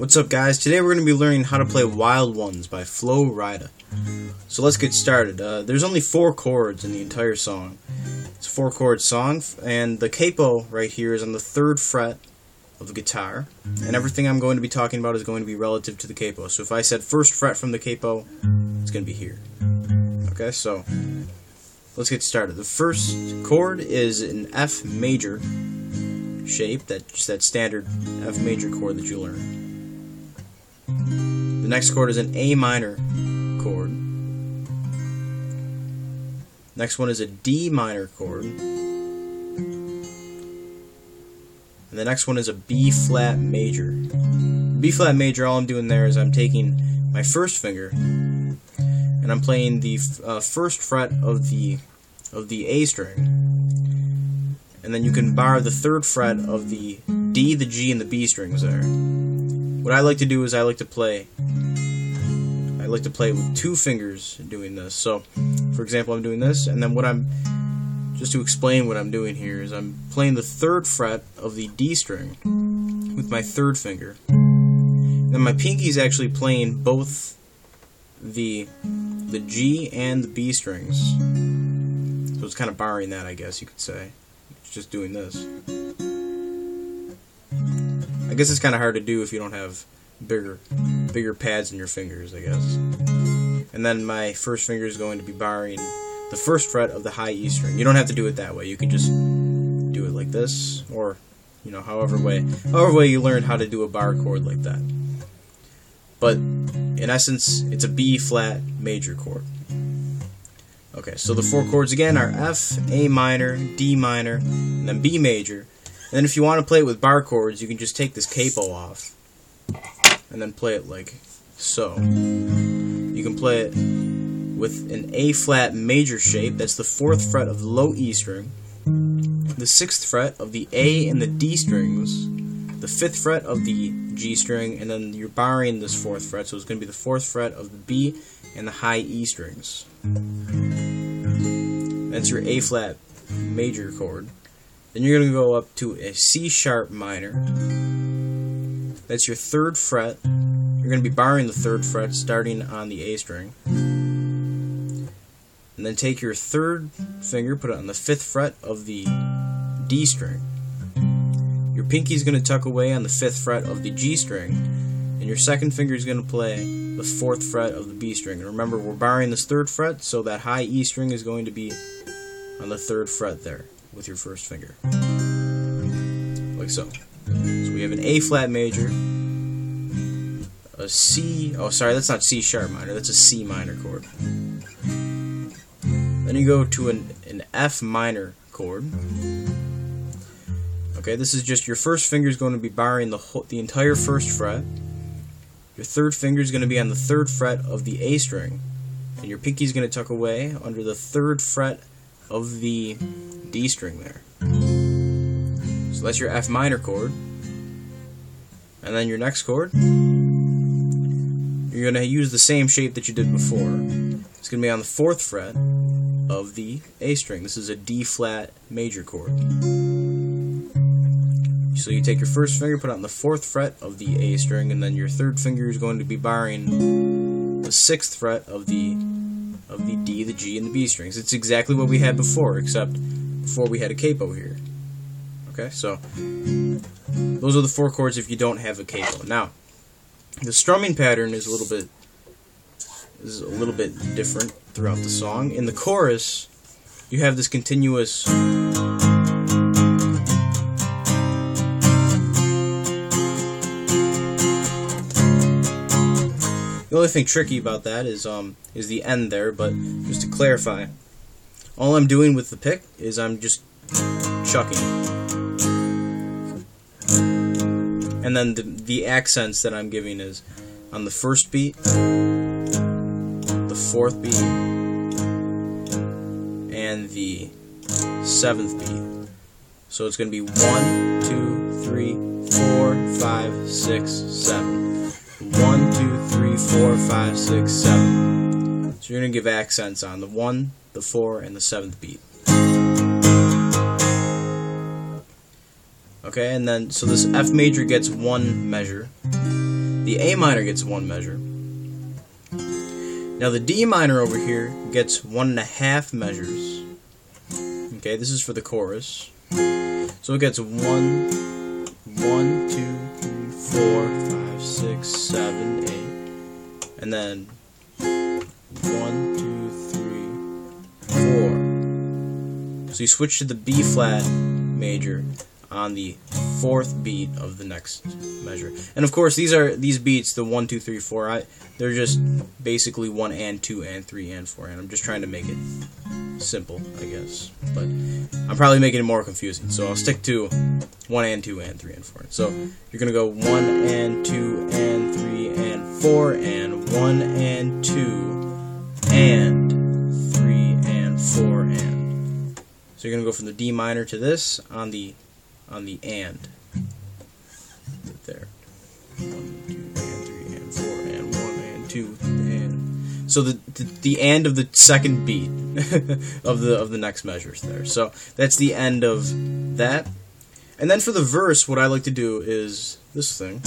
What's up, guys? Today we're going to be learning how to play Wild Ones by Flo Rida. So let's get started. There's only 4 chords in the entire song. It's a 4-chord song, and the capo right here is on the 3rd fret of the guitar, and everything I'm going to be talking about is going to be relative to the capo. So if I said 1st fret from the capo, it's going to be here. Okay, so let's get started. The first chord is an F major shape, just that standard F major chord that you learn. The next chord is an A minor chord. Next one is a D minor chord. And the next one is a B flat major. B flat major, all I'm doing there is I'm taking my first finger and I'm playing the 1st fret of the A string. And then you can bar the 3rd fret of the D, the G, and the B strings there. What I like to do is I like to play with 2 fingers doing this. So, for example, I'm doing this, and then just to explain what I'm doing here is I'm playing the 3rd fret of the D string with my 3rd finger. Then my pinky is actually playing both the G and the B strings. So it's kind of barring that, I guess you could say. It's just doing this. I guess it's kind of hard to do if you don't have bigger pads in your fingers, I guess. And then my first finger is going to be barring the 1st fret of the high E string. You don't have to do it that way. You can just do it like this, or however way you learned how to do a bar chord like that. But in essence, it's a B flat major chord. Okay, so the 4 chords again are F, A minor, D minor, and then B major. And then if you want to play it with bar chords, you can just take this capo off and then play it like so. You can play it with an A flat major shape. That's the 4th fret of the low E string, the 6th fret of the A and the D strings, the 5th fret of the G string, and then you're barring this 4th fret, so it's going to be the 4th fret of the B and the high E strings. That's your A flat major chord. Then you're going to go up to a C sharp minor. That's your 3rd fret. You're going to be barring the 3rd fret starting on the A string. And then take your 3rd finger, put it on the 5th fret of the D string. Your pinky is going to tuck away on the 5th fret of the G string. And your 2nd finger is going to play the 4th fret of the B string. And remember, we're barring this 3rd fret, so that high E string is going to be on the 3rd fret there with your 1st finger. Like so. So we have an A flat major, a C, oh sorry, that's not C sharp minor, that's a C minor chord. Then you go to an F minor chord. Okay, this is just your 1st finger is going to be barring the entire 1st fret. Your 3rd finger is going to be on the 3rd fret of the A string, and your pinky is going to tuck away under the 3rd fret of the D string there. So that's your F minor chord. And then your next chord, you're going to use the same shape that you did before. It's going to be on the 4th fret of the A string. This is a D flat major chord. So you take your 1st finger, put it on the 4th fret of the A string, and then your 3rd finger is going to be barring the 6th fret of the D, the G, and the B strings. It's exactly what we had before, except before we had a capo here. Okay, so those are the 4 chords if you don't have a capo. Now, the strumming pattern is a little bit different throughout the song. In the chorus, you have this continuous The only thing tricky about that is the end there, but just to clarify, all I'm doing with the pick is I'm just chucking. And then the accents that I'm giving is on the 1st beat, the 4th beat, and the 7th beat. So it's going to be 1, 2, 3, 4, 5, 6, 7. 1, 2, 3, 4, 5, 6, 7. So you're going to give accents on the 1, the 4, and the 7th beat. Okay, and then so this F major gets one measure. The The A minor gets 1 measure. Now the D minor over here gets 1.5 measures. Okay, this is for the chorus. So it gets 1, 2, 3, 4, 5, 6, 7, 8. And then 1, 2, 3, 4. So you switch to the B flat major on the 4th beat of the next measure. And of course these beats, the 1, 2, 3, 4, they're just basically 1 and 2 and 3 and 4, and I'm just trying to make it simple, I guess. But I'm probably making it more confusing, so I'll stick to 1 and 2 and 3 and 4. So you're gonna go 1 and 2 and 3 and 4 and 1 and 2 and 3 and 4 and. So you're gonna go from the D minor to this on the and right there. 1, 2, and 3, and 4, and 1, and 2, and. So the end of the second beat of the next measures there. So that's the end of that. And then for the verse, what I like to do is this thing.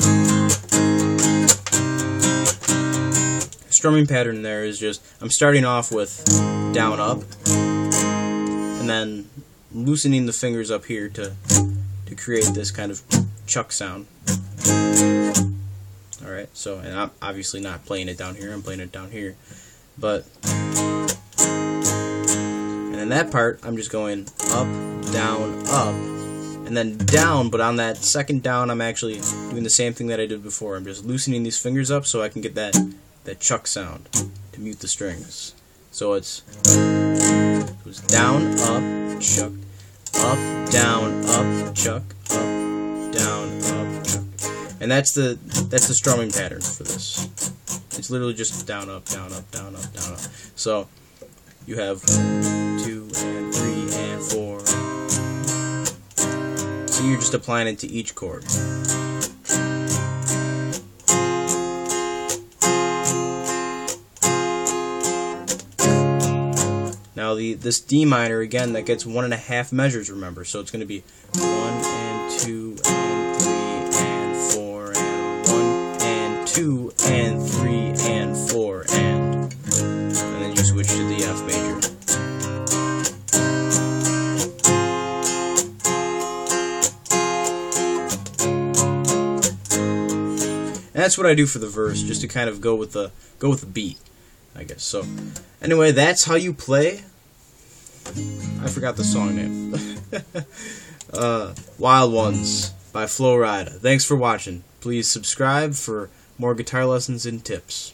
Strumming pattern there is just, I'm starting off with down up, and then loosening the fingers up here to create this kind of chuck sound. Alright, so, and I'm obviously not playing it down here, I'm playing it down here. But, and in that part, I'm just going up, and then down, but on that second down, I'm actually doing the same thing that I did before. I'm just loosening these fingers up so I can get that chuck sound to mute the strings. So it's down, up, chuck, up, down, up, chuck, up, down, up, chuck. And that's the strumming pattern for this. It's literally just down, up, down, up, down, up, down, up. So you have 2 and 3 and 4. So you're just applying it to each chord. Now this D minor, again, that gets 1.5 measures, remember. So it's going to be 1 and 2 and 3 and 4 and 1 and 2 and 3 and 4 and then you switch to the F major. And that's what I do for the verse, just to kind of go with the beat, I guess. So anyway, that's how you play. I forgot the song name. Wild Ones by Flo Rida. Thanks for watching. Please subscribe for more guitar lessons and tips.